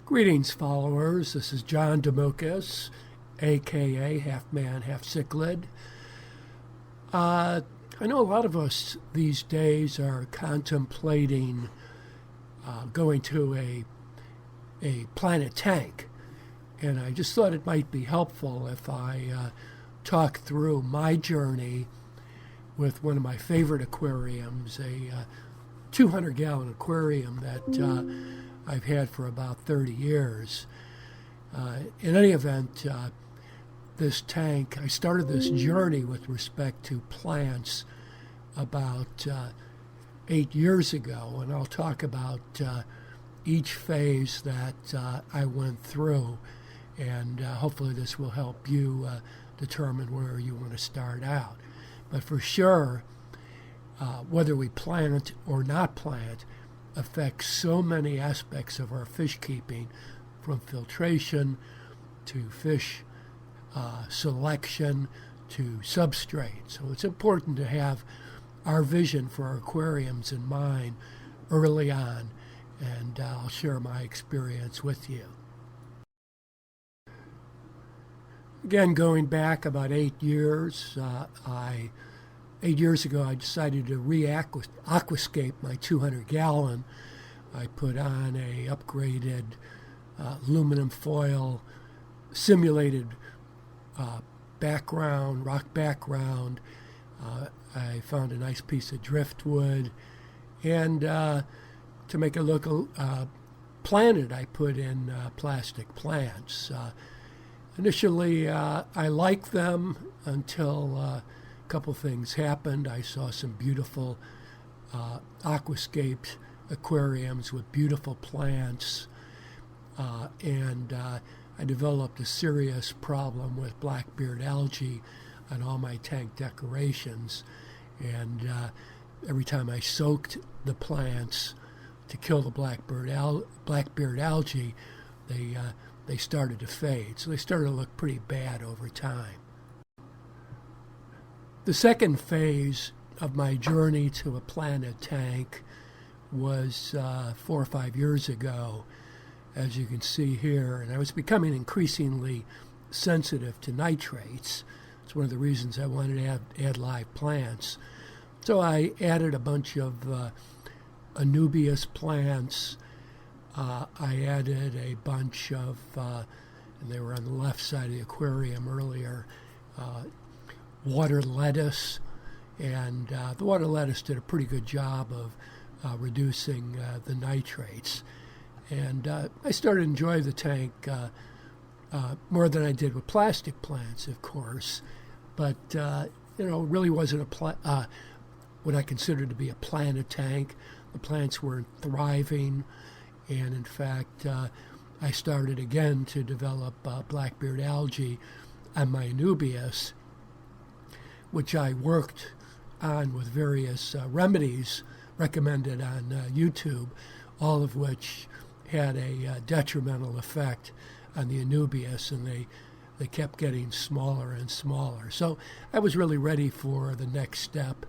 Greetings, followers. This is John DeMucas, a.k.a. Half Man, Half Cichlid. I know a lot of us these days are contemplating going to a planet tank, and I just thought it might be helpful if I talk through my journey with one of my favorite aquariums, a 200-gallon aquarium that I've had for about 30 years. In any event, this tank, I started this journey with respect to plants about 8 years ago, and I'll talk about each phase that I went through, and hopefully this will help you determine where you want to start out. But for sure, whether we plant or not plant affects so many aspects of our fish keeping, from filtration to fish selection to substrate. So it's important to have our vision for our aquariums in mind early on, and I'll share my experience with you. Again, going back about 8 years, 8 years ago, I decided to aquascape my 200-gallon. I put on a upgraded aluminum foil simulated background, rock background. I found a nice piece of driftwood, and to make it look planted, I put in plastic plants. Initially, I liked them until a couple things happened. I saw some beautiful aquascaped aquariums with beautiful plants, and I developed a serious problem with blackbeard algae on all my tank decorations. And every time I soaked the plants to kill the blackbeard algae, they started to fade. So they started to look pretty bad over time. The second phase of my journey to a planet tank was 4 or 5 years ago, as you can see here, and I was becoming increasingly sensitive to nitrates. It's one of the reasons I wanted to add live plants. So I added a bunch of Anubias plants. I added a bunch of, and they were on the left side of the aquarium earlier, water lettuce, and the water lettuce did a pretty good job of reducing the nitrates. And I started to enjoy the tank more than I did with plastic plants, of course, but really wasn't what I considered to be a planet tank. The plants weren't thriving, and in fact, I started again to develop blackbeard algae on my Anubias, which I worked on with various remedies recommended on YouTube, all of which had a detrimental effect on the Anubias, and they kept getting smaller and smaller. So I was really ready for the next step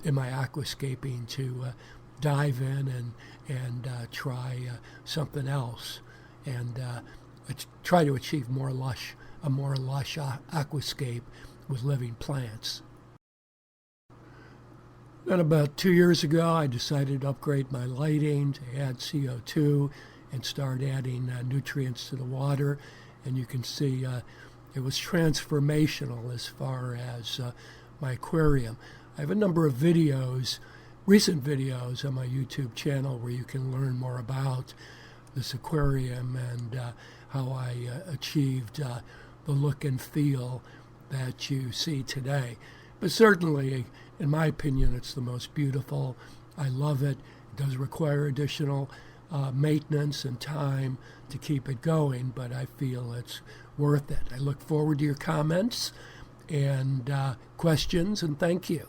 in my aquascaping to dive in and try something else, and try to achieve a more lush aquascape with living plants. Then about 2 years ago, I decided to upgrade my lighting to add CO2 and start adding nutrients to the water. And you can see it was transformational as far as my aquarium. I have a number of videos, recent videos on my YouTube channel where you can learn more about this aquarium and how I achieved the look and feel that you see today. But certainly, in my opinion, it's the most beautiful. I love it. It does require additional maintenance and time to keep it going, but I feel it's worth it. I look forward to your comments and questions, and thank you.